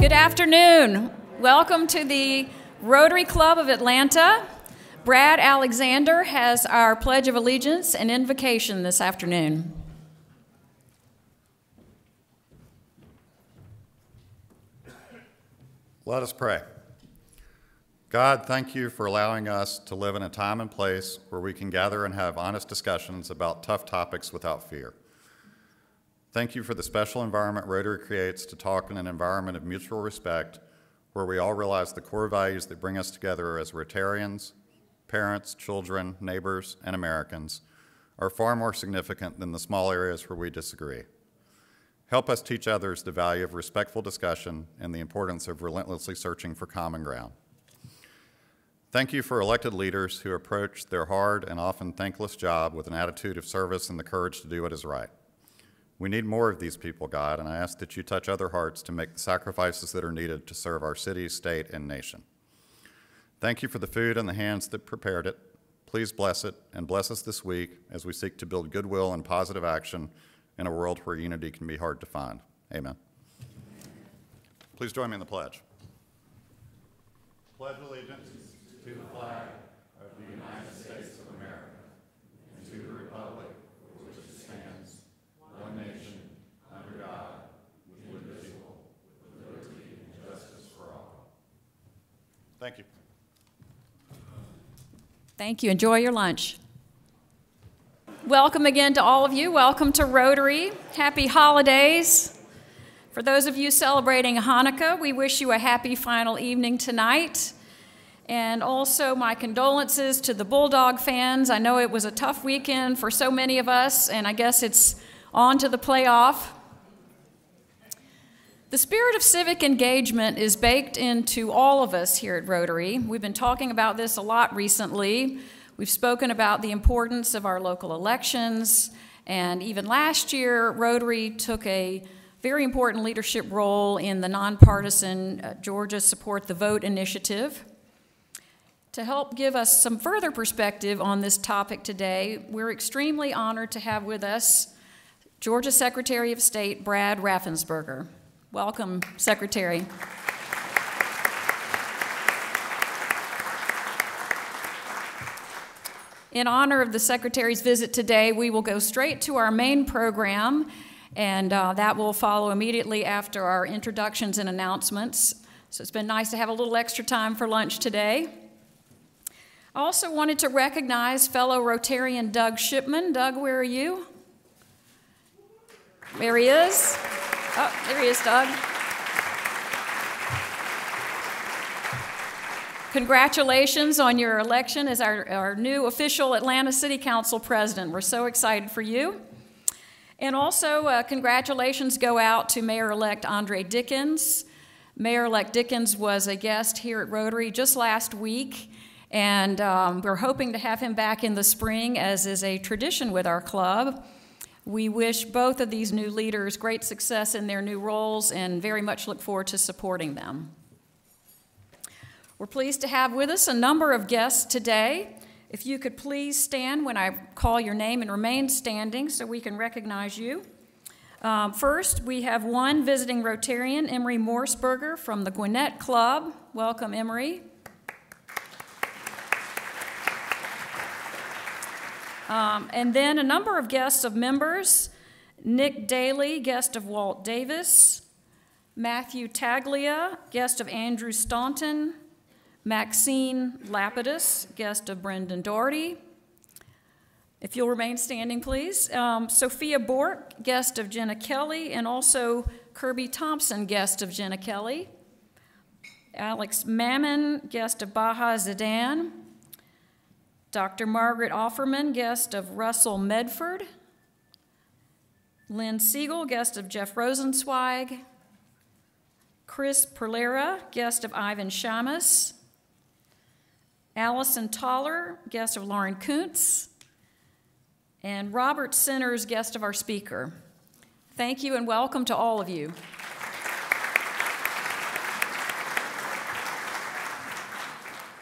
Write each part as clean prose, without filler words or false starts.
Good afternoon. Welcome to the Rotary Club of Atlanta. Brad Alexander has our Pledge of Allegiance and Invocation this afternoon. Let us pray. God, thank you for allowing us to live in a time and place where we can gather and have honest discussions about tough topics without fear. Thank you for the special environment Rotary creates to talk in an environment of mutual respect where we all realize the core values that bring us together as Rotarians, parents, children, neighbors, and Americans are far more significant than the small areas where we disagree. Help us teach others the value of respectful discussion and the importance of relentlessly searching for common ground. Thank you for elected leaders who approach their hard and often thankless job with an attitude of service and the courage to do what is right. We need more of these people, God, and I ask that you touch other hearts to make the sacrifices that are needed to serve our city, state, and nation. Thank you for the food and the hands that prepared it. Please bless it and bless us this week as we seek to build goodwill and positive action in a world where unity can be hard to find. Amen. Please join me in the pledge. Pledge allegiance to the flag of the United States of America and to the republic for which it stands, one nation, under God, indivisible, with liberty and justice for all. Thank you. Thank you. Enjoy your lunch. Welcome again to all of you. Welcome to Rotary. Happy holidays. For those of you celebrating Hanukkah, we wish you a happy final evening tonight. And also my condolences to the Bulldog fans. I know it was a tough weekend for so many of us, and I guess it's on to the playoff. The spirit of civic engagement is baked into all of us here at Rotary. We've been talking about this a lot recently. We've spoken about the importance of our local elections, and even last year, Rotary took a very important leadership role in the nonpartisan Georgia Support the Vote initiative. To help give us some further perspective on this topic today, we're extremely honored to have with us Georgia Secretary of State Brad Raffensperger. Welcome, Secretary. In honor of the Secretary's visit today, we will go straight to our main program, and that will follow immediately after our introductions and announcements. So it's been nice to have a little extra time for lunch today. I also wanted to recognize fellow Rotarian Doug Shipman. Doug, where are you? There he is. Oh, there he is, Doug. Congratulations on your election as our new official Atlanta City Council president. We're so excited for you. And also, congratulations go out to Mayor-elect Andre Dickens. Mayor-elect Dickens was a guest here at Rotary just last week, and we're hoping to have him back in the spring, as is a tradition with our club. We wish both of these new leaders great success in their new roles and very much look forward to supporting them. We're pleased to have with us a number of guests today. If you could please stand when I call your name and remain standing so we can recognize you. First, we have one visiting Rotarian, Emery Morseberger from the Gwinnett Club. Welcome, Emery. And then a number of guests of members. Nick Daly, guest of Walt Davis. Matthew Taglia, guest of Andrew Staunton. Maxine Lapidus, guest of Brendan Doherty. If you'll remain standing, please. Sophia Bork, guest of Jenna Kelly, and also Kirby Thompson, guest of Jenna Kelly. Alex Mammon, guest of Baha Zidan. Dr. Margaret Offerman, guest of Russell Medford. Lynn Siegel, guest of Jeff Rosenzweig. Chris Perlera, guest of Ivan Shamus. Allison Toller, guest of Lauren Kuntz. And Robert Sinners, guest of our speaker. Thank you and welcome to all of you.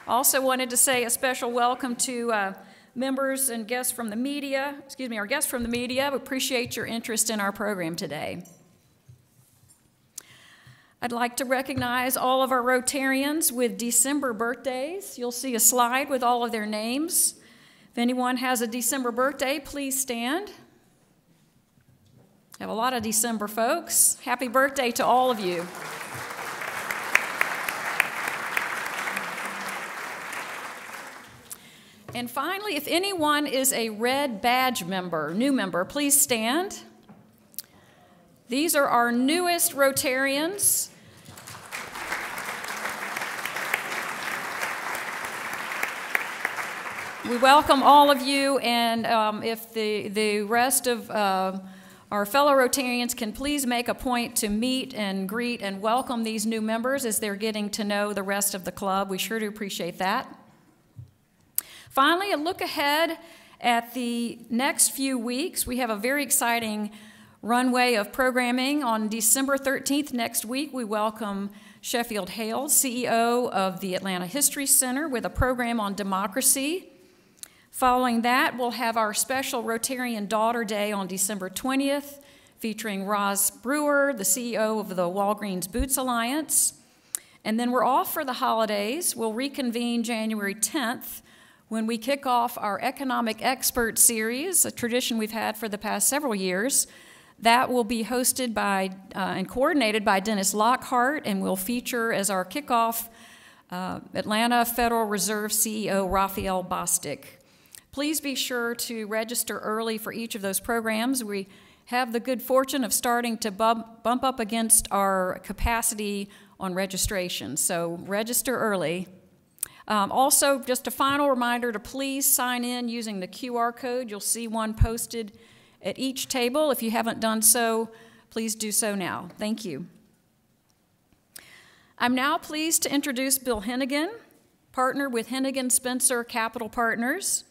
Also wanted to say a special welcome to members and guests from the media, our guests from the media. We appreciate your interest in our program today. I'd like to recognize all of our Rotarians with December birthdays. You'll see a slide with all of their names. If anyone has a December birthday, please stand. I have a lot of December folks. Happy birthday to all of you. And finally, if anyone is a red badge member, new member, please stand. These are our newest Rotarians. We welcome all of you, and if the rest of our fellow Rotarians can please make a point to meet and greet and welcome these new members as they're getting to know the rest of the club. We sure do appreciate that. Finally, a look ahead at the next few weeks. We have a very exciting runway of programming. On December 13th, next week, we welcome Sheffield Hales, CEO of the Atlanta History Center, with a program on democracy. Following that, we'll have our special Rotarian Daughter Day on December 20th, featuring Roz Brewer, the CEO of the Walgreens Boots Alliance. And then we're off for the holidays. We'll reconvene January 10th when we kick off our Economic Expert Series, a tradition we've had for the past several years. That will be hosted by and coordinated by Dennis Lockhart, and will feature as our kickoff Atlanta Federal Reserve CEO Raphael Bostic. Please be sure to register early for each of those programs. We have the good fortune of starting to bump up against our capacity on registration, so register early. Also, just a final reminder to please sign in using the QR code. You'll see one posted at each table. If you haven't done so, please do so now. Thank you. I'm now pleased to introduce Bill Hennigan, partner with Hennigan Spencer Capital Partners.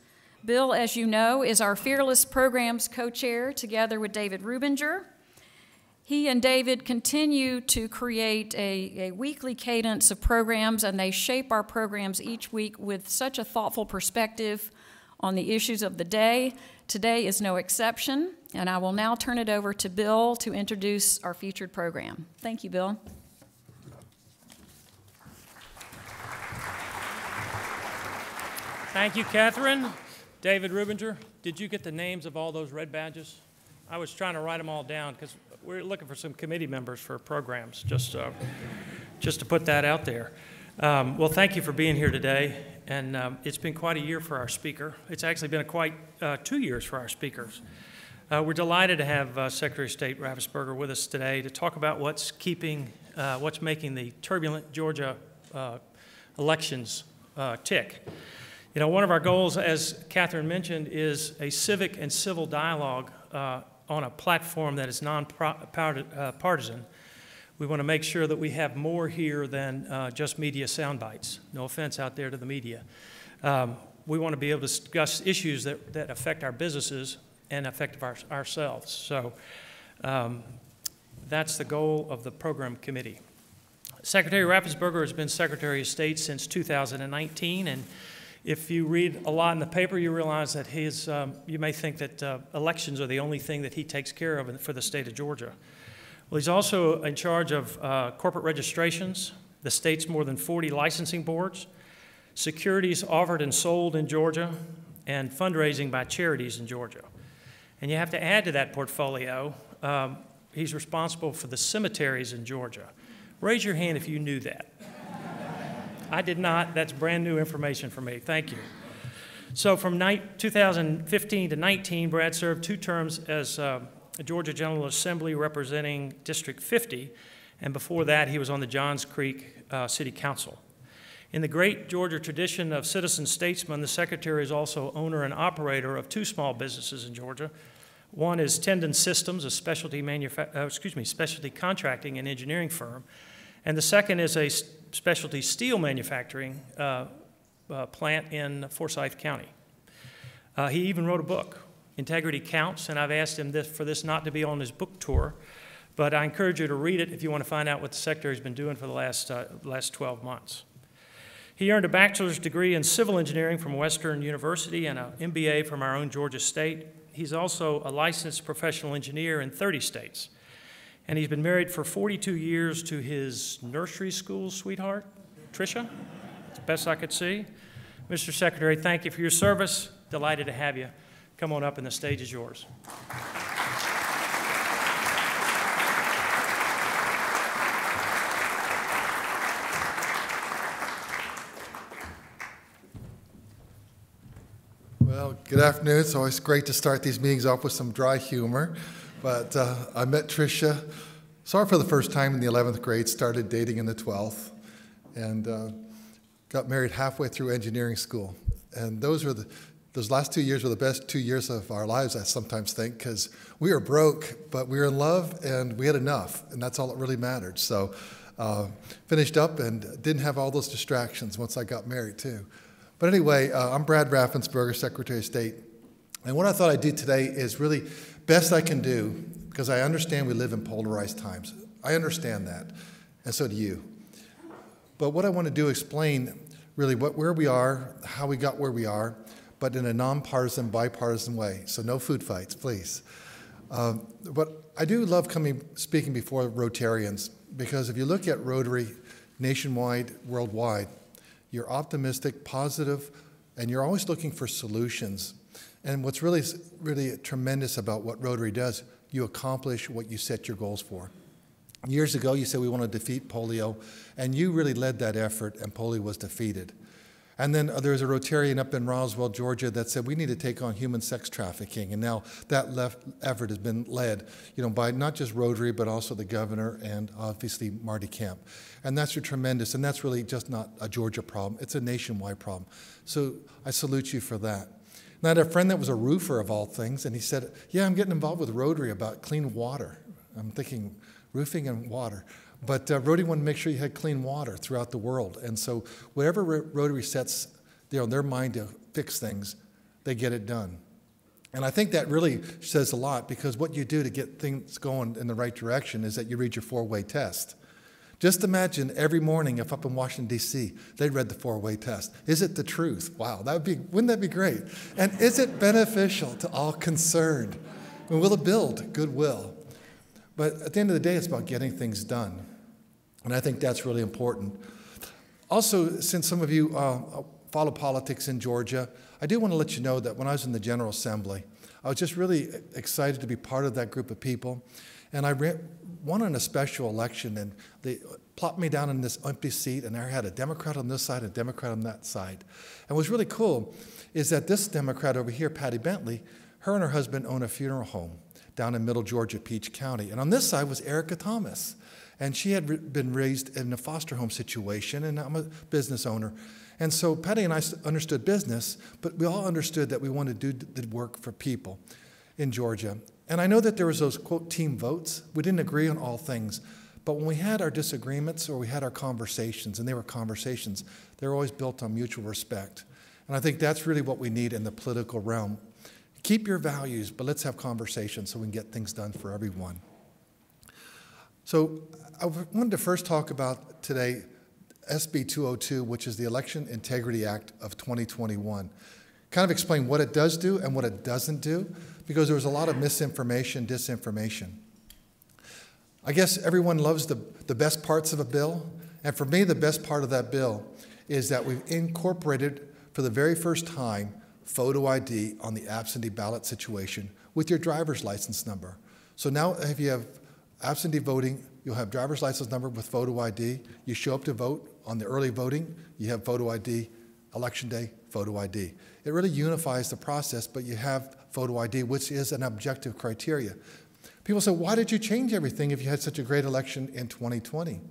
Bill, as you know, is our Fearless Programs co-chair together with David Rubinger. He and David continue to create a weekly cadence of programs, and they shape our programs each week with such a thoughtful perspective on the issues of the day. Today is no exception, and I will now turn it over to Bill to introduce our featured program. Thank you, Bill. Thank you, Catherine. David Rubinger, did you get the names of all those red badges? I was trying to write them all down because we're looking for some committee members for programs, just to put that out there. Well, thank you for being here today, and it's been quite a year for our speaker. It's actually been quite 2 years for our speakers. We're delighted to have Secretary of State Raffensperger with us today to talk about what's making the turbulent Georgia elections tick. You know, one of our goals, as Catherine mentioned, is a civic and civil dialogue on a platform that is non-partisan. We want to make sure that we have more here than just media sound bites. No offense out there to the media. We want to be able to discuss issues that affect our businesses and affect ourselves. So that's the goal of the program committee. Secretary Raffensperger has been Secretary of State since 2019, and if you read a lot in the paper, you realize that you may think that elections are the only thing that he takes care of for the state of Georgia. Well, he's also in charge of corporate registrations, the state's more than 40 licensing boards, securities offered and sold in Georgia, and fundraising by charities in Georgia. And you have to add to that portfolio, he's responsible for the cemeteries in Georgia. Raise your hand if you knew that. I did not. That's brand new information for me. Thank you. So from 2015 to 19, Brad served 2 terms as a Georgia General Assembly representing District 50, and before that he was on the Johns Creek City Council. In the great Georgia tradition of citizen statesmen, the Secretary is also owner and operator of 2 small businesses in Georgia. One is Tendon Systems, a specialty contracting and engineering firm, and the second is a specialty steel manufacturing plant in Forsyth County. He even wrote a book, Integrity Counts, and I've asked him for this not to be on his book tour, but I encourage you to read it if you want to find out what the Secretary's been doing for the last 12 months. He earned a bachelor's degree in civil engineering from Western University and an MBA from our own Georgia State. He's also a licensed professional engineer in 30 states. And he's been married for 42 years to his nursery school sweetheart, Tricia. That's the best I could see. Mr. Secretary, thank you for your service. Delighted to have you. Come on up and the stage is yours. Well, good afternoon. It's always great to start these meetings off with some dry humor. But I met Tricia, saw her for the first time in the 11th grade, started dating in the 12th, and got married halfway through engineering school. And those last 2 years were the best 2 years of our lives, I sometimes think, because we were broke, but we were in love, and we had enough, and that's all that really mattered. So finished up and didn't have all those distractions once I got married, too. But anyway, I'm Brad Raffensperger, Secretary of State. And what I thought I'd do today is really best I can do, because I understand we live in polarized times. I understand that, and so do you. But what I want to do is explain really where we are, how we got where we are, but in a nonpartisan, bipartisan way. So no food fights, please. But I do love speaking before Rotarians, because if you look at Rotary nationwide, worldwide, you're optimistic, positive, and you're always looking for solutions. And what's really tremendous about what Rotary does, you accomplish what you set your goals for. Years ago, you said we want to defeat polio, and you really led that effort, and polio was defeated. And then there was a Rotarian up in Roswell, Georgia, that said we need to take on human sex trafficking. And now that effort has been led, by not just Rotary, but also the governor and obviously Marty Kemp. And that's tremendous. And that's really just not a Georgia problem. It's a nationwide problem. So I salute you for that. And I had a friend that was a roofer of all things, and he said, yeah, I'm getting involved with Rotary about clean water. I'm thinking roofing and water. But Rotary wanted to make sure you had clean water throughout the world. And so whatever Rotary sets their mind to fix things, they get it done. And I think that really says a lot, because what you do to get things going in the right direction is that you read your four-way test. Just imagine every morning if up in Washington, D.C., they read the four-way test. Is it the truth? Wow, wouldn't that be great? And is it beneficial to all concerned? And will it build goodwill? But at the end of the day, it's about getting things done. And I think that's really important. Also, since some of you follow politics in Georgia, I do want to let you know that when I was in the General Assembly, I was just really excited to be part of that group of people. And I won in a special election, and they plopped me down in this empty seat, and I had a Democrat on this side and a Democrat on that side. And what's really cool is that this Democrat over here, Patty Bentley, her and her husband own a funeral home down in Middle Georgia, Peach County. And on this side was Erica Thomas. And she had been raised in a foster home situation, and I'm a business owner. And so Patty and I understood business, but we all understood that we wanted to do the work for people in Georgia. And I know that there was those, quote, team votes. We didn't agree on all things. But when we had our disagreements or we had our conversations, and they were conversations, they were always built on mutual respect. And I think that's really what we need in the political realm. Keep your values, but let's have conversations so we can get things done for everyone. So I wanted to first talk about today SB 202, which is the Election Integrity Act of 2021. Kind of explain what it does do and what it doesn't do, because there was a lot of misinformation, disinformation. I guess everyone loves the best parts of a bill, and for me, the best part of that bill is that we've incorporated, for the very first time, photo ID on the absentee ballot situation with your driver's license number. So now if you have absentee voting, you'll have driver's license number with photo ID. You show up to vote on the early voting, you have photo ID. Election day, photo ID. It really unifies the process, but you have photo ID, which is an objective criteria. People say, why did you change everything if you had such a great election in 2020? Well,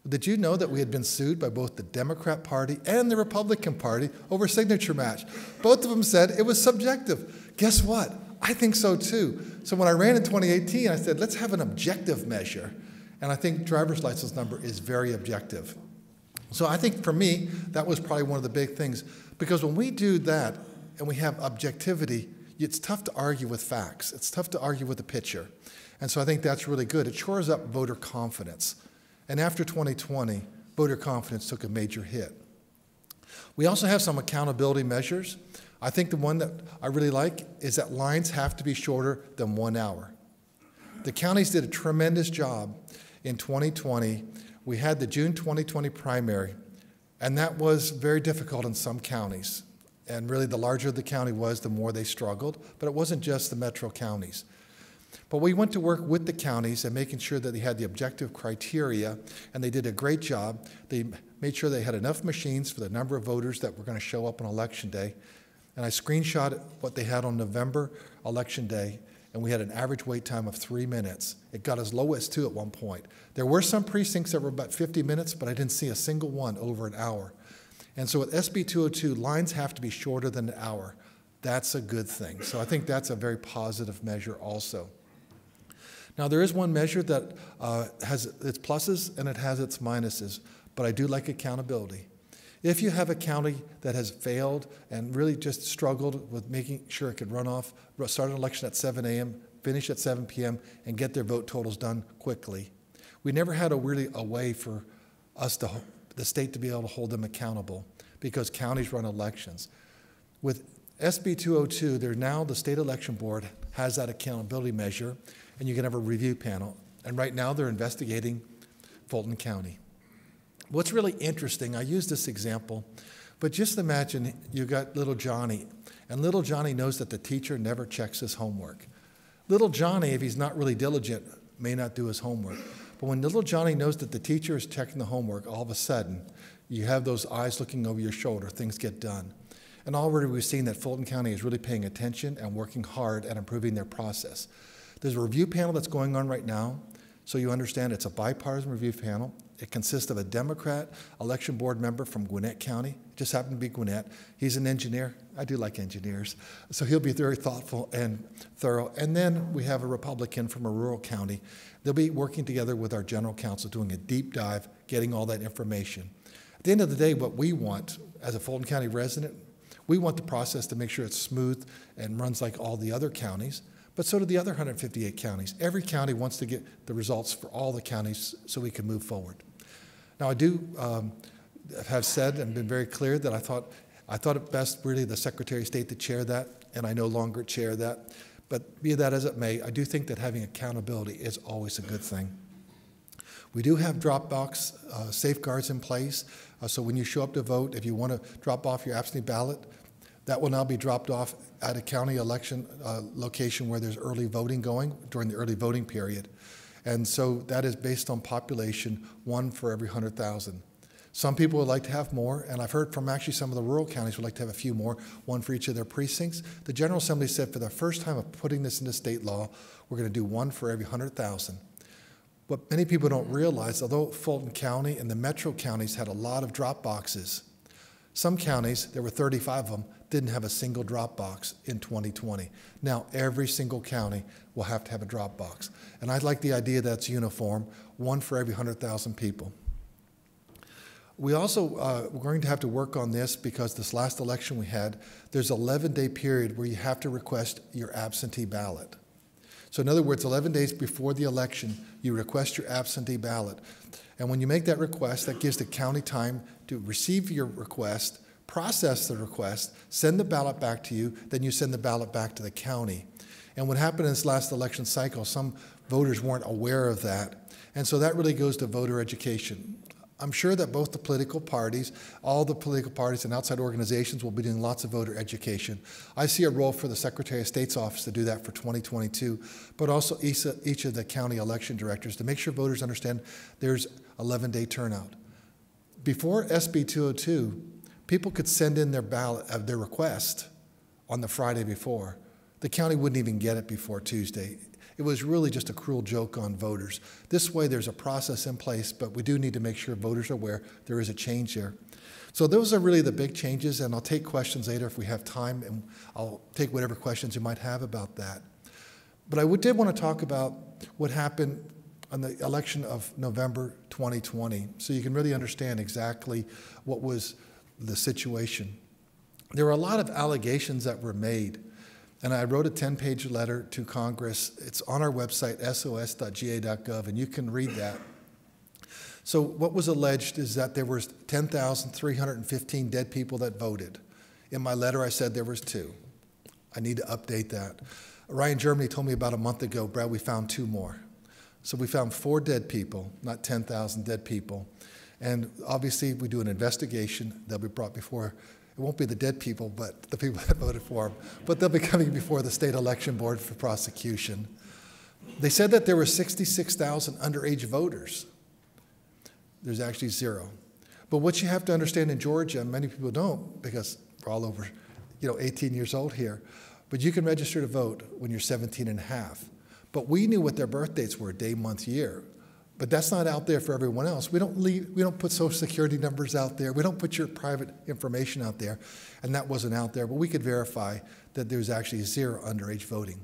did you know that we had been sued by both the Democrat Party and the Republican Party over a signature match? Both of them said it was subjective. Guess what? I think so too. So when I ran in 2018, I said, let's have an objective measure. And I think driver's license number is very objective. So I think for me, that was probably one of the big things. Because when we do that and we have objectivity, it's tough to argue with facts. It's tough to argue with the picture. And so I think that's really good. It shores up voter confidence. And after 2020, voter confidence took a major hit. We also have some accountability measures. I think the one that I really like is that lines have to be shorter than 1 hour. The counties did a tremendous job in 2020. We had the June 2020 primary, and that was very difficult in some counties. And really, the larger the county was, the more they struggled. But it wasn't just the metro counties. But we went to work with the counties and making sure that they had the objective criteria, and they did a great job. They made sure they had enough machines for the number of voters that were going to show up on Election Day. And I screenshot what they had on November Election Day, and we had an average wait time of 3 minutes. It got as low as 2 at one point. There were some precincts that were about 50 minutes, but I didn't see a single one over an hour. And so with SB 202, lines have to be shorter than an hour. That's a good thing. So I think that's a very positive measure also. Now, there is one measure that has its pluses and it has its minuses, but I do like accountability. If you have a county that has failed and really just struggled with making sure it could start an election at 7 a.m., finish at 7 p.m., and get their vote totals done quickly, we never had a way for us the state to be able to hold them accountable because counties run elections. With SB 202, now the state election board has that accountability measure, and you can have a review panel. And right now they're investigating Fulton County. What's really interesting, I use this example, but just imagine you got little Johnny, and little Johnny knows that the teacher never checks his homework. Little Johnny, if he's not really diligent, may not do his homework. But when little Johnny knows that the teacher is checking the homework, all of a sudden, you have those eyes looking over your shoulder, things get done. And already we've seen that Fulton County is really paying attention and working hard at improving their process. There's a review panel that's going on right now, so you understand it's a bipartisan review panel. It consists of a Democrat election board member from Gwinnett County. It just happened to be Gwinnett. He's an engineer. I do like engineers. So he'll be very thoughtful and thorough. And then we have a Republican from a rural county. They'll be working together with our general counsel, doing a deep dive, getting all that information. At the end of the day, what we want as a Fulton County resident, we want the process to make sure it's smooth and runs like all the other counties, but so do the other 158 counties. Every county wants to get the results for all the counties so we can move forward. Now, I do have said and been very clear that I thought it best really the Secretary of State to chair that, and I no longer chair that. But be that as it may, I do think that having accountability is always a good thing. We do have Dropbox safeguards in place, so when you show up to vote, if you want to drop off your absentee ballot, that will now be dropped off at a county election location where there's early voting going during the early voting period. And so that is based on population, 1 for every 100,000. Some people would like to have more, and I've heard from actually some of the rural counties would like to have a few more, 1 for each of their precincts. The General Assembly said for the first time of putting this into state law, we're going to do 1 for every 100,000. What many people don't realize, although Fulton County and the metro counties had a lot of drop boxes, some counties, there were 35 of them, didn't have a single drop box in 2020. Now every single county will have to have a drop box. And I like the idea that's uniform, 1 for every 100,000 people. We also, we're going to have to work on this because this last election we had, there's an 11-day period where you have to request your absentee ballot. So in other words, 11 days before the election, you request your absentee ballot. And when you make that request, that gives the county time to receive your request, process the request, send the ballot back to you, then you send the ballot back to the county. And what happened in this last election cycle, some voters weren't aware of that. And so that really goes to voter education. I'm sure that both the political parties, all the political parties and outside organizations will be doing lots of voter education. I see a role for the Secretary of State's office to do that for 2022, but also each of the county election directors to make sure voters understand there's 11-day turnout. Before SB 202, people could send in their ballot, their request on the Friday before. The county wouldn't even get it before Tuesday. It was really just a cruel joke on voters. This way, there's a process in place, but we do need to make sure voters are aware there is a change there. So those are really the big changes, and I'll take questions later if we have time, and I'll take whatever questions you might have about that. But I did want to talk about what happened on the election of November 2020, so you can really understand exactly what was the situation. There were a lot of allegations that were made. And I wrote a 10-page letter to Congress. It's on our website, sos.ga.gov, and you can read that. So what was alleged is that there was 10,315 dead people that voted. In my letter, I said there was 2. I need to update that. Ryan Germany told me about a month ago, Brad, we found 2 more. So we found 4 dead people, not 10,000 dead people. And obviously, we do an investigation. They'll be brought before, it won't be the dead people, but the people that voted for them. But they'll be coming before the state election board for prosecution. They said that there were 66,000 underage voters. There's actually 0. But what you have to understand in Georgia, and many people don't, because we're all over 18 years old here, but you can register to vote when you're 17 and a half. But we knew what their birth dates were, day, month, year. But that's not out there for everyone else. We don't put social security numbers out there. We don't put your private information out there. And that wasn't out there. But we could verify that there was actually 0 underage voting.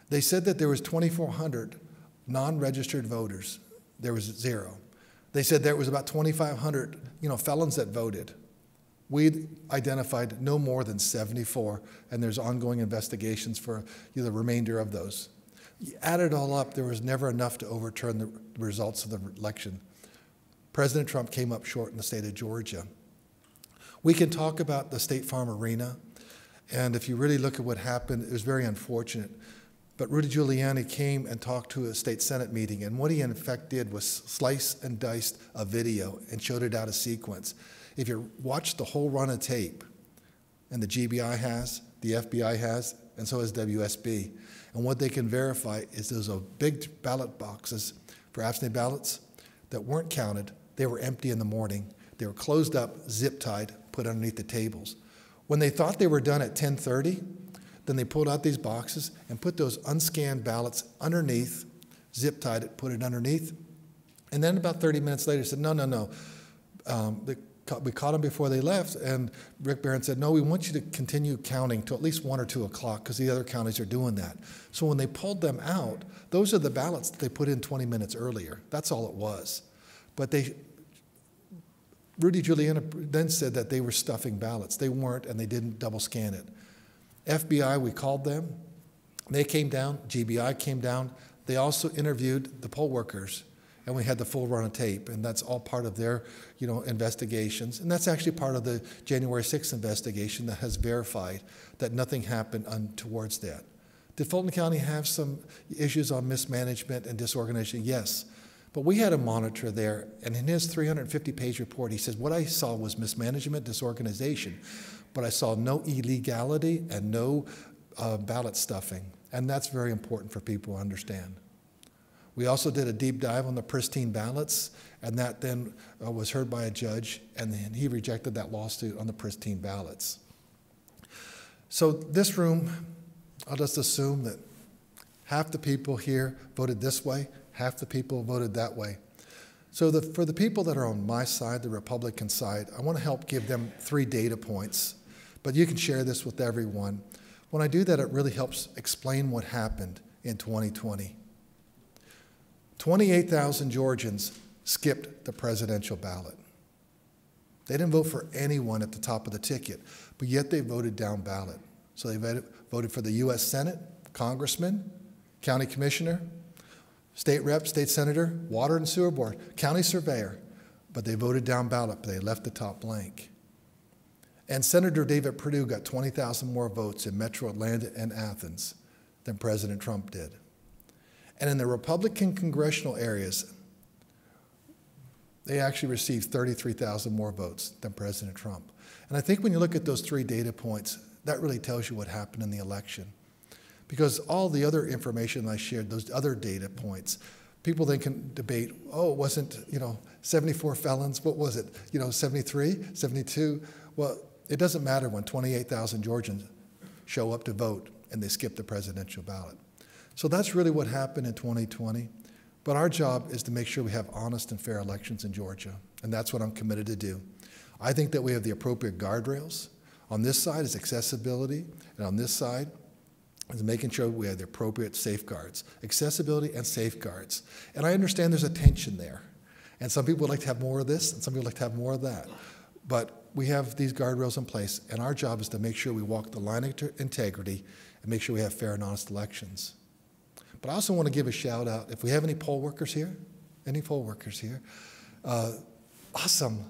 They said that there was 2,400 non-registered voters. There was 0. They said there was about 2,500 felons that voted. We identified no more than 74, and there's ongoing investigations for the remainder of those. You add it all up, there was never enough to overturn the results of the election. President Trump came up short in the state of Georgia. We can talk about the State Farm Arena, and if you really look at what happened, it was very unfortunate. But Rudy Giuliani came and talked to a state Senate meeting, and what he in fact did was slice and diced a video and showed it out of sequence. If you watch the whole run of tape, and the GBI has, the FBI has, and so has WSB, and what they can verify is those are big ballot boxes for absentee ballots that weren't counted. They were empty in the morning. They were closed up, zip-tied, put underneath the tables. When they thought they were done at 10:30, then they pulled out these boxes and put those unscanned ballots underneath, zip-tied it, put it underneath. And then about 30 minutes later said, no. We caught them before they left, and Rick Barron said, no, we want you to continue counting till at least 1 or 2 o'clock because the other counties are doing that. So when they pulled them out, those are the ballots that they put in 20 minutes earlier. That's all it was. But Rudy Giuliani then said that they were stuffing ballots. They weren't, and they didn't double scan it. FBI, we called them. They came down. GBI came down. They also interviewed the poll workers, and we had the full run of tape, and that's all part of their, investigations. And that's actually part of the January 6th investigation that has verified that nothing happened towards that. Did Fulton County have some issues on mismanagement and disorganization? Yes. But we had a monitor there, and in his 350-page report, he says, what I saw was mismanagement, disorganization, but I saw no illegality and no ballot stuffing. And that's very important for people to understand. We also did a deep dive on the pristine ballots, and that then was heard by a judge, and then he rejected that lawsuit on the pristine ballots. So this room, I'll just assume that half the people here voted this way, half the people voted that way. So for the people that are on my side, the Republican side, I want to help give them 3 data points, but you can share this with everyone. When I do that, it really helps explain what happened in 2020. 28,000 Georgians skipped the presidential ballot. They didn't vote for anyone at the top of the ticket, but yet they voted down ballot. So they voted for the U.S. Senate, congressman, county commissioner, state rep, state senator, water and sewer board, county surveyor, but they voted down ballot, but they left the top blank. And Senator David Perdue got 20,000 more votes in Metro Atlanta and Athens than President Trump did. And in the Republican congressional areas, they actually received 33,000 more votes than President Trump. And I think when you look at those 3 data points, that really tells you what happened in the election. Because all the other information I shared, those other data points, people then can debate, oh, it wasn't, 74 felons, what was it, 73, 72? Well, it doesn't matter when 28,000 Georgians show up to vote and they skip the presidential ballot. So that's really what happened in 2020. But our job is to make sure we have honest and fair elections in Georgia, and that's what I'm committed to do. I think that we have the appropriate guardrails. On this side is accessibility, and on this side is making sure we have the appropriate safeguards, accessibility and safeguards. And I understand there's a tension there, and some people would like to have more of this, and some people would like to have more of that. But we have these guardrails in place, and our job is to make sure we walk the line of integrity and make sure we have fair and honest elections. But I also want to give a shout out, if we have any poll workers here, awesome.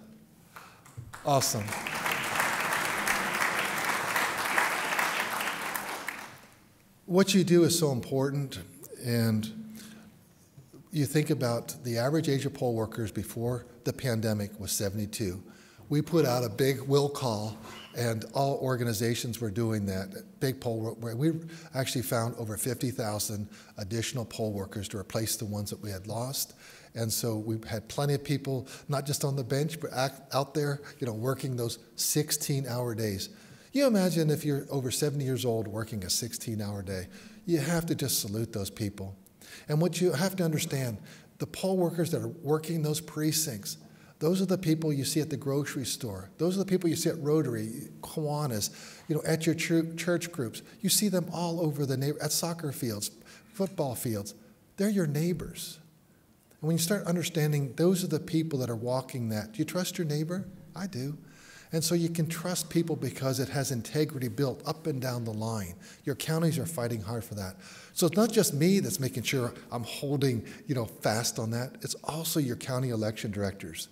what you do is so important, and you think about the average age of poll workers before the pandemic was 72. We put out a big will call, and all organizations were doing that. Big poll work. We actually found over 50,000 additional poll workers to replace the ones that we had lost. And so we had plenty of people, not just on the bench, but out there, working those 16-hour days. You imagine if you're over 70 years old working a 16-hour day. You have to just salute those people. And what you have to understand, the poll workers that are working those precincts, those are the people you see at the grocery store. Those are the people you see at Rotary, Kiwanis, at your church groups. You see them all over the neighborhood, at soccer fields, football fields. They're your neighbors. And when you start understanding those are the people that are walking that, do you trust your neighbor? I do. And so you can trust people because it has integrity built up and down the line. Your counties are fighting hard for that. So it's not just me that's making sure I'm holding, fast on that. It's also your county election directors.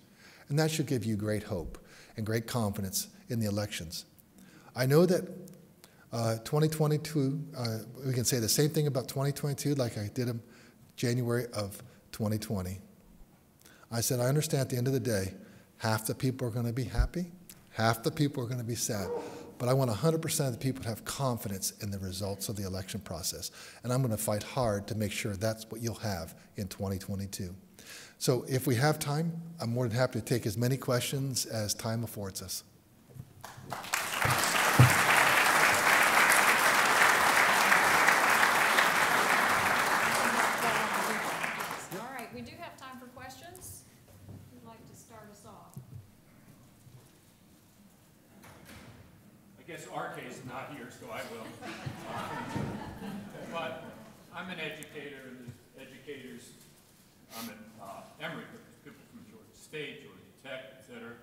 And that should give you great hope and great confidence in the elections. I know that 2022, we can say the same thing about 2022 like I did in January of 2020. I said, I understand at the end of the day, half the people are going to be happy, half the people are going to be sad. But I want 100% of the people to have confidence in the results of the election process. And I'm going to fight hard to make sure that's what you'll have in 2022. So if we have time, I'm more than happy to take as many questions as time affords us. All right, we do have time for questions. Who'd like to start us off? I guess RK is not here, so I will. But I'm an educator, and there's educators. I'm at Emory, but there's people from Georgia State, Georgia Tech, et cetera.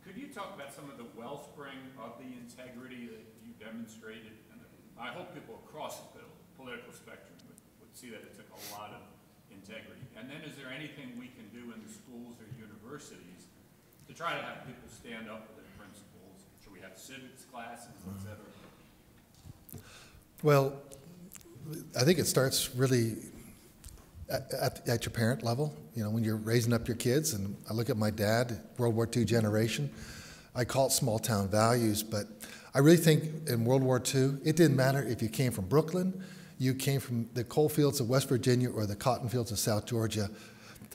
Could you talk about some of the wellspring of the integrity that you demonstrated? And I hope people across the political spectrum would see that it took a lot of integrity. And then is there anything we can do in the schools or universities to try to have people stand up for their principles? Should we have civics classes, et cetera? Well, I think it starts really at your parent level, when you're raising up your kids. And I look at my dad, World War II generation. I call it small town values, but I really think in World War II, it didn't matter if you came from Brooklyn, you came from the coal fields of West Virginia or the cotton fields of South Georgia.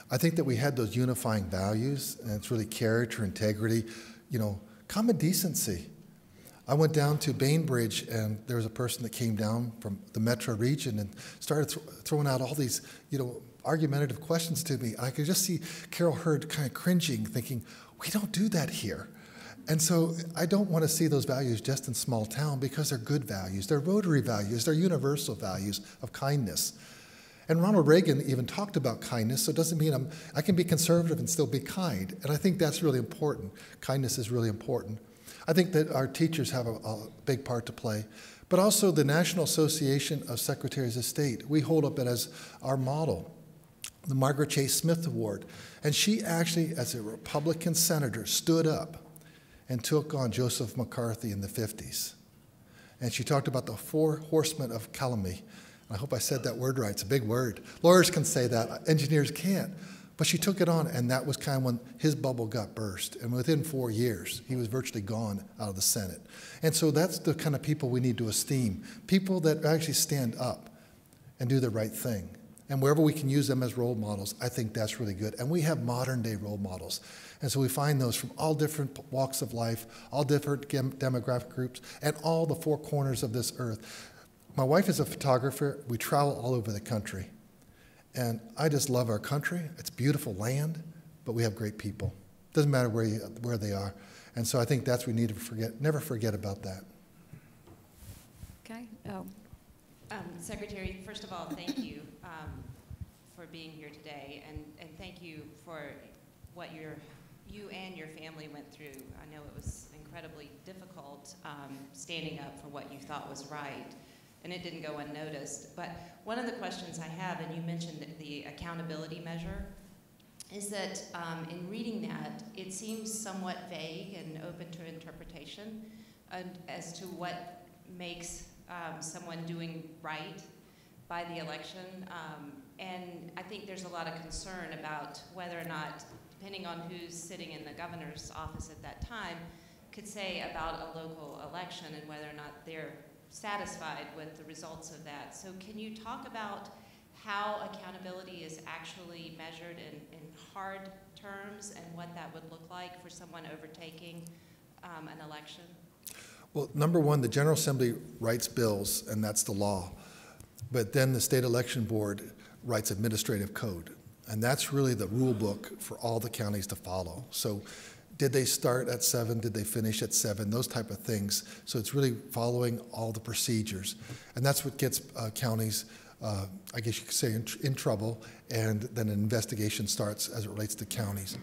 I think that we had those unifying values, and it's really character, integrity, common decency. I went down to Bainbridge, and there was a person that came down from the metro region and started throwing out all these, argumentative questions to me. I could just see Carol Hurd kind of cringing, thinking, we don't do that here. And so I don't want to see those values just in small town because they're good values. They're Rotary values. They're universal values of kindness. And Ronald Reagan even talked about kindness, so it doesn't mean I can be conservative and still be kind. And I think that's really important. Kindness is really important. I think that our teachers have a big part to play, but also the National Association of Secretaries of State. We hold up it as our model, the Margaret Chase Smith Award. And she actually, as a Republican senator, stood up and took on Joseph McCarthy in the 50s. And she talked about the 4 horsemen of calumny. I hope I said that word right. It's a big word. Lawyers can say that. Engineers can't. But she took it on, and that was kind of when his bubble got burst. And within 4 years, he was virtually gone out of the Senate. And so that's the kind of people we need to esteem, people that actually stand up and do the right thing. And wherever we can use them as role models, I think that's really good. And we have modern-day role models. And so we find those from all different walks of life, all different demographic groups, and all the 4 corners of this earth. My wife is a photographer. We travel all over the country. And I just love our country. It's beautiful land, but we have great people. Doesn't matter where they are. And so I think that's what we need to never forget about that. Okay. Secretary, first of all, thank you for being here today, and thank you for what you and your family went through. I know it was incredibly difficult standing up for what you thought was right. And it didn't go unnoticed. But one of the questions I have, and you mentioned the accountability measure, is that in reading that, it seems somewhat vague and open to interpretation as to what makes someone doing right by the election. And I think there's a lot of concern about whether or not, depending on who's sitting in the governor's office at that time, could say about a local election and whether or not they're satisfied with the results of that. So can you talk about how accountability is actually measured in hard terms and what that would look like for someone overtaking an election? Well, number one, the General Assembly writes bills, and that's the law. But then the State Election Board writes administrative code. And that's really the rule book for all the counties to follow. So did they start at 7? Did they finish at 7? Those type of things. So it's really following all the procedures. And that's what gets counties, I guess you could say, in trouble. And then an investigation starts as it relates to counties.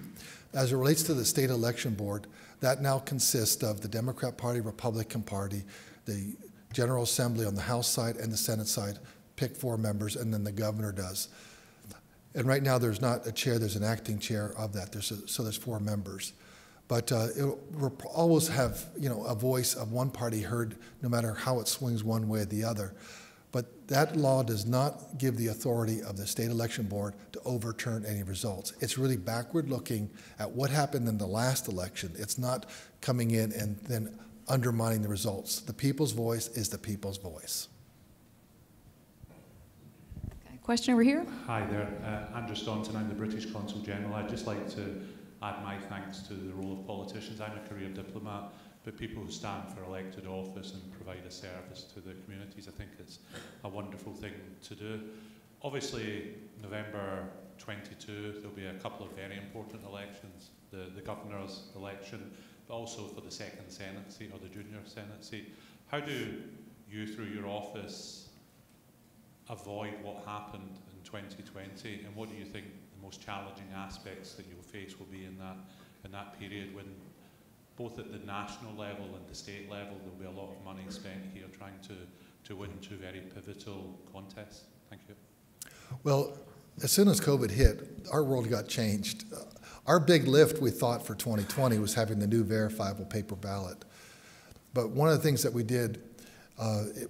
As it relates to the State Election Board, that now consists of the Democrat Party, Republican Party, the General Assembly on the House side and the Senate side pick 4 members, and then the governor does. And right now there's not a chair, there's an acting chair of that. So there's 4 members. But we'll always have, a voice of one party heard no matter how it swings one way or the other. But that law does not give the authority of the State Election Board to overturn any results. It's really backward looking at what happened in the last election. It's not coming in and then undermining the results. The people's voice is the people's voice. Okay, question over here. Hi there, Andrew Staunton. I'm the British Consul General. I'd just like to add my thanks to the role of politicians. I'm a career diplomat, but people who stand for elected office and provide a service to the communities, I think it's a wonderful thing to do. Obviously, November 22, there'll be a couple of very important elections, the governor's election, but also for the second Senate seat or the junior Senate seat. How do you, through your office, avoid what happened in 2020, and what do you think the most challenging aspects that you'll face will be in that period when both at the national level and the state level there'll be a lot of money spent here trying to win 2 very pivotal contests? Thank you. Well, as soon as COVID hit, our world got changed. Our big lift, we thought, for 2020 was having the new verifiable paper ballot. But one of the things that we did,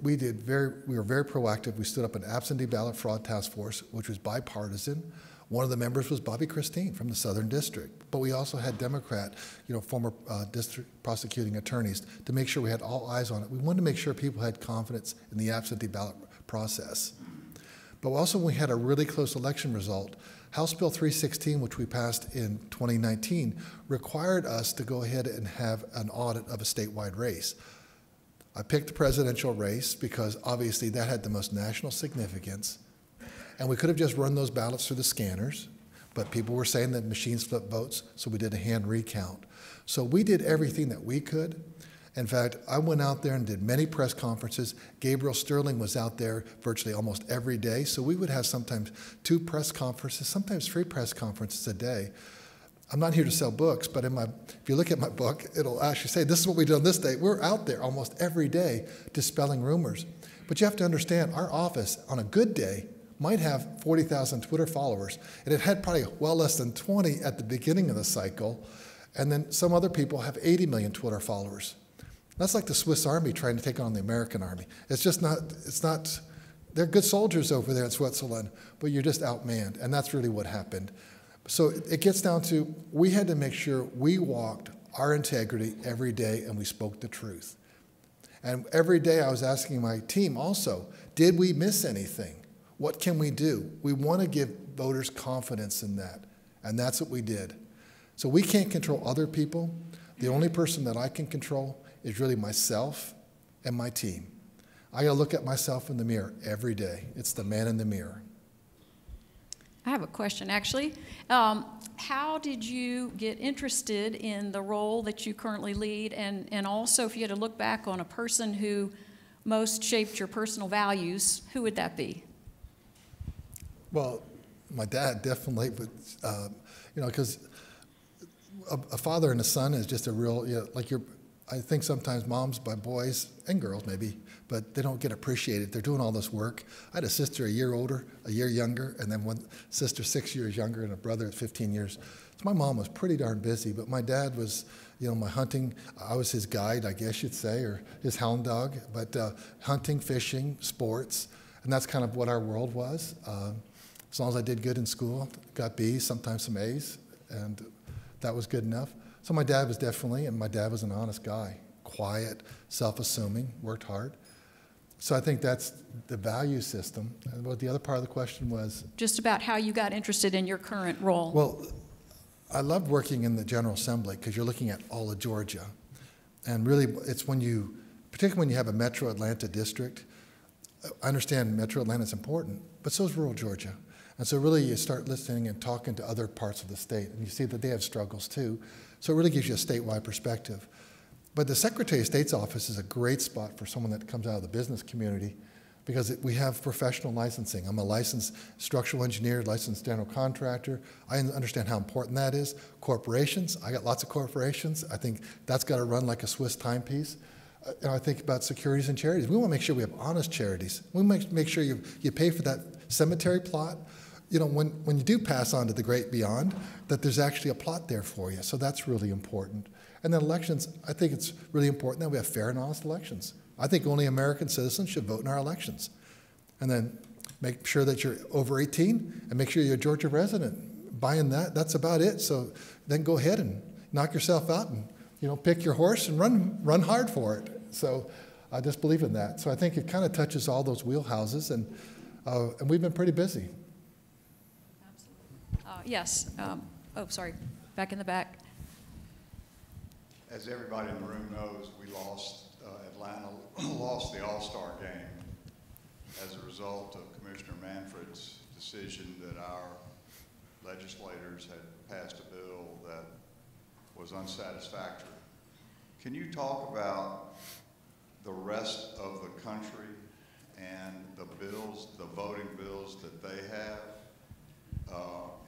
we were very proactive. We stood up an absentee ballot fraud task force, which was bipartisan. One of the members was Bobby Christine from the Southern District. But we also had Democrat, former district prosecuting attorneys to make sure we had all eyes on it. We wanted to make sure people had confidence in the absentee ballot process. But also we had a really close election result. House Bill 316, which we passed in 2019, required us to go ahead and have an audit of a statewide race. I picked the presidential race because obviously that had the most national significance. And we could have just run those ballots through the scanners, but people were saying that machines flip votes, so we did a hand recount. So we did everything that we could. In fact, I went out there and did many press conferences. Gabriel Sterling was out there virtually almost every day, so we would have sometimes 2 press conferences, sometimes 3 press conferences a day. I'm not here to sell books, but if you look at my book, it'll actually say, this is what we did on this day. We're out there almost every day dispelling rumors. But you have to understand, our office, on a good day, might have 40,000 Twitter followers, and it had probably well less than 20 at the beginning of the cycle, and then some other people have 80 million Twitter followers. That's like the Swiss Army trying to take on the American Army. It's not, they're good soldiers over there in Switzerland, but you're just outmanned, and that's really what happened. So it gets down to, we had to make sure we walked our integrity every day and we spoke the truth. And every day I was asking my team also, did we miss anything? What can we do? We want to give voters confidence in that, and that's what we did. So we can't control other people. The only person that I can control is really myself and my team. I gotta look at myself in the mirror every day. It's the man in the mirror. I have a question, actually. How did you get interested in the role that you currently lead, and also if you had to look back on a person who most shaped your personal values, who would that be? Well, my dad definitely, but because a father and a son is just a real, I think sometimes moms by boys and girls maybe, but they don't get appreciated. They're doing all this work. I had a sister a year older, a year younger, and then one sister 6 years younger, and a brother 15 years So my mom was pretty darn busy, but my dad was, you know, my hunting, I was his guide, I guess you'd say, or his hound dog, but hunting, fishing, sports, and that's kind of what our world was. As long as I did good in school, got B's, sometimes some A's, and that was good enough. So my dad was definitely, and my dad was an honest guy, quiet, self-assuming, worked hard. So I think that's the value system. And what the other part of the question was? Just about how you got interested in your current role. Well, I loved working in the General Assembly because you're looking at all of Georgia. And really, it's when you, particularly when you have a Metro Atlanta district, I understand Metro Atlanta is important, but so is rural Georgia. And so really you start listening and talking to other parts of the state, and you see that they have struggles too. So it really gives you a statewide perspective. But the Secretary of State's office is a great spot for someone that comes out of the business community because we have professional licensing. I'm a licensed structural engineer, licensed general contractor. I understand how important that is. Corporations, I got lots of corporations. I think that's got to run like a Swiss timepiece. And I think about securities and charities. We want to make sure we have honest charities. We make sure you pay for that cemetery plot. You know, when you do pass on to the great beyond, that there's actually a plot there for you. So that's really important. And then elections, I think it's really important that we have fair and honest elections. I think only American citizens should vote in our elections. And then make sure that you're over 18 and make sure you're a Georgia resident. Buying that, that's about it. So then go ahead and knock yourself out and, you know, pick your horse and run hard for it. So I just believe in that. So I think it kind of touches all those wheelhouses, and we've been pretty busy. Yes. Oh, sorry. Back in the back. As everybody in the room knows, we lost, Atlanta lost the All-Star game as a result of Commissioner Manfred's decision that our legislators had passed a bill that was unsatisfactory. Can you talk about the rest of the country and the bills, the voting bills that they have,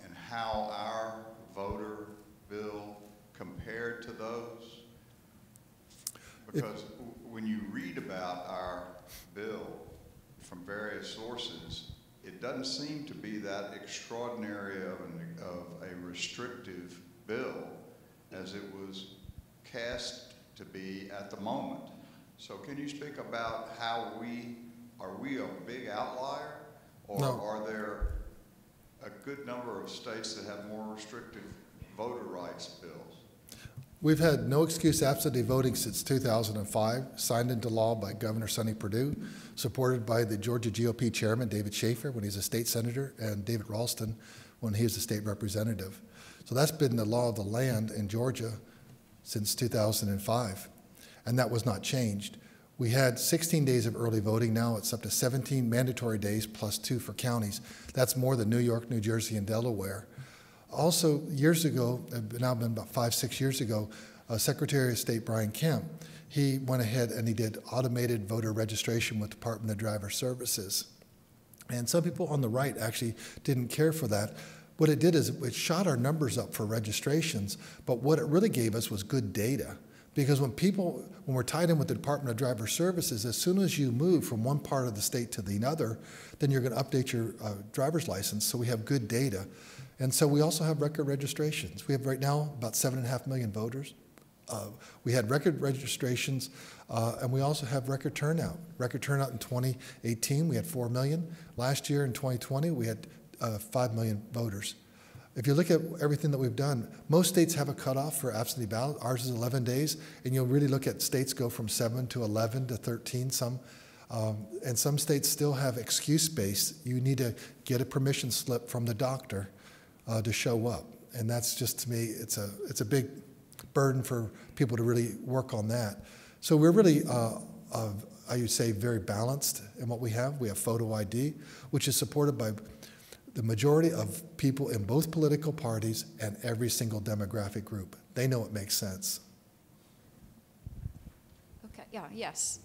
and how our voter bill compared to those? Because when you read about our bill from various sources, it doesn't seem to be that extraordinary of a restrictive bill as it was cast to be at the moment. So can you speak about how are we a big outlier, or no, are there a good number of states that have more restrictive voter rights bills? We've had no excuse absentee voting since 2005, signed into law by Governor Sonny Perdue, supported by the Georgia GOP chairman, David Schaefer, when he's a state senator, and David Ralston, when he was a state representative. So that's been the law of the land in Georgia since 2005, and that was not changed. We had 16 days of early voting. Now it's up to 17 mandatory days plus 2 for counties. That's more than New York, New Jersey, and Delaware. Also, years ago, now been about 5-6 years ago, Secretary of State Brian Kemp, he went ahead and he did automated voter registration with Department of Driver Services. And some people on the right actually didn't care for that. What it did is it shot our numbers up for registrations, but what it really gave us was good data. Because when we're tied in with the Department of Driver Services, as soon as you move from one part of the state to the other, then you're going to update your driver's license, so we have good data. And so we also have record registrations. We have right now about 7.5 million voters. We had record registrations, and we also have record turnout. Record turnout in 2018, we had 4 million. Last year in 2020, we had 5 million voters. If you look at everything that we've done, most states have a cutoff for absentee ballot. Ours is 11 days, and you'll really look at states go from 7 to 11 to 13, some. And some states still have excuse space. You need to get a permission slip from the doctor to show up. And that's just, to me, it's a big burden for people to really work on that. So we're really, I would say, very balanced in what we have. We have photo ID, which is supported by the majority of people in both political parties and every single demographic group. They know it makes sense. Okay, yeah, yes.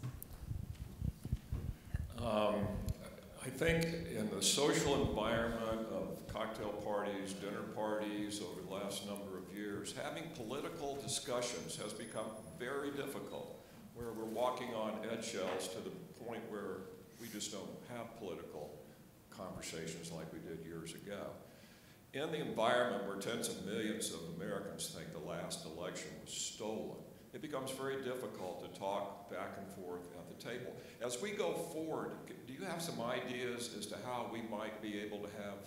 I think in the social environment of cocktail parties, dinner parties over the last number of years, having political discussions has become very difficult, where we're walking on eggshells to the point where we just don't have political conversations like we did years ago. In the environment where tens of millions of Americans think the last election was stolen, it becomes very difficult to talk back and forth at the table. As we go forward, do you have some ideas as to how we might be able to have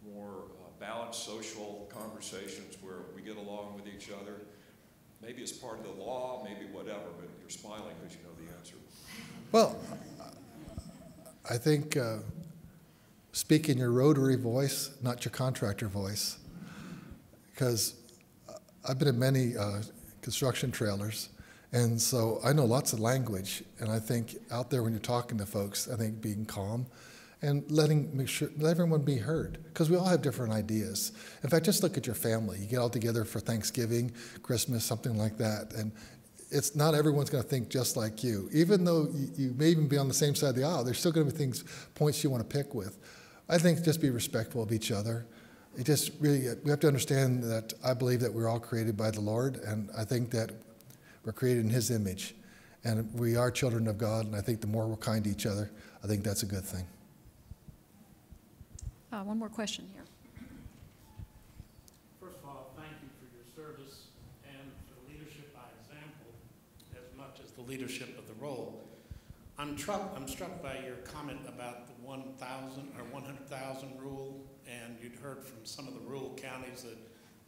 more balanced social conversations where we get along with each other? Maybe it's part of the law, maybe whatever, but you're smiling because you know the answer. Well, I think speak in your Rotary voice, not your contractor voice, because I've been in many construction trailers, and so I know lots of language, and I think out there when you're talking to folks, I think being calm and let everyone be heard, because we all have different ideas. In fact, just look at your family. You get all together for Thanksgiving, Christmas, something like that, and it's not everyone's going to think just like you. Even though you may even be on the same side of the aisle, there's still going to be points you want to pick with. I think just be respectful of each other. It just really, we have to understand that I believe that we're all created by the Lord, and I think that we're created in His image, and we are children of God, and I think the more we're kind to each other, I think that's a good thing. One more question here. First of all, thank you for your service and for leadership by example as much as the leadership of the role. I'm struck by your comment about the 1,000 or 100,000 rule, and you'd heard from some of the rural counties that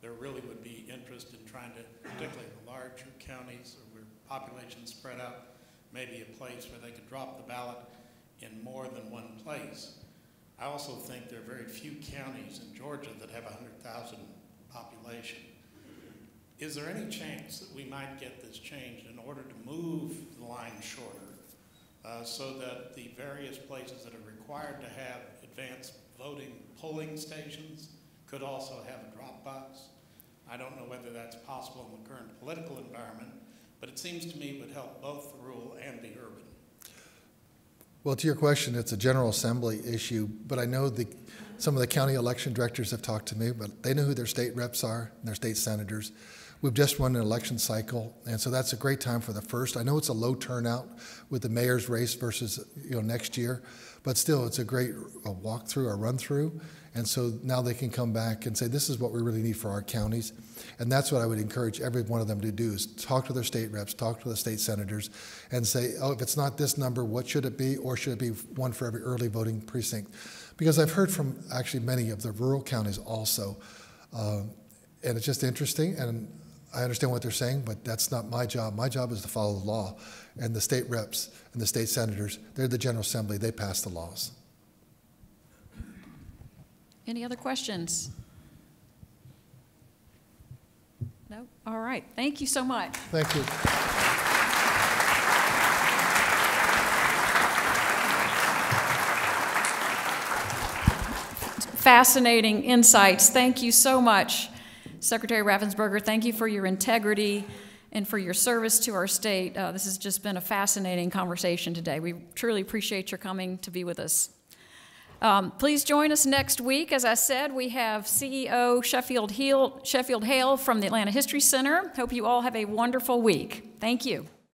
there really would be interest in trying to, particularly the larger counties or where populations spread out, maybe a place where they could drop the ballot in more than one place. I also think there are very few counties in Georgia that have 100,000 population. Is there any chance that we might get this changed in order to move the line shorter so that the various places that are required to have advanced voting polling stations could also have a drop box? I don't know whether that's possible in the current political environment, but it seems to me it would help both the rural and the urban. Well, to your question, it's a General Assembly issue, but I know some of the county election directors have talked to me, but they know who their state reps are and their state senators. We've just run an election cycle, and so that's a great time for the first. I know it's a low turnout with the mayor's race versus next year, but still it's a great walkthrough or run-through, and so now they can come back and say, this is what we really need for our counties, and that's what I would encourage every one of them to do, is talk to their state reps, talk to the state senators, and say, oh, if it's not this number, what should it be, or should it be one for every early voting precinct? Because I've heard from actually many of the rural counties also, and it's just interesting, and I understand what they're saying, but that's not my job. My job is to follow the law, and the state reps and the state senators, they're the General Assembly, they pass the laws. Any other questions? No? All right. Thank you so much. Thank you. Fascinating insights. Thank you so much, Secretary Raffensperger. Thank you for your integrity and for your service to our state. This has just been a fascinating conversation today. We truly appreciate your coming to be with us. Please join us next week. As I said, we have CEO Sheffield Hale from the Atlanta History Center. Hope you all have a wonderful week. Thank you.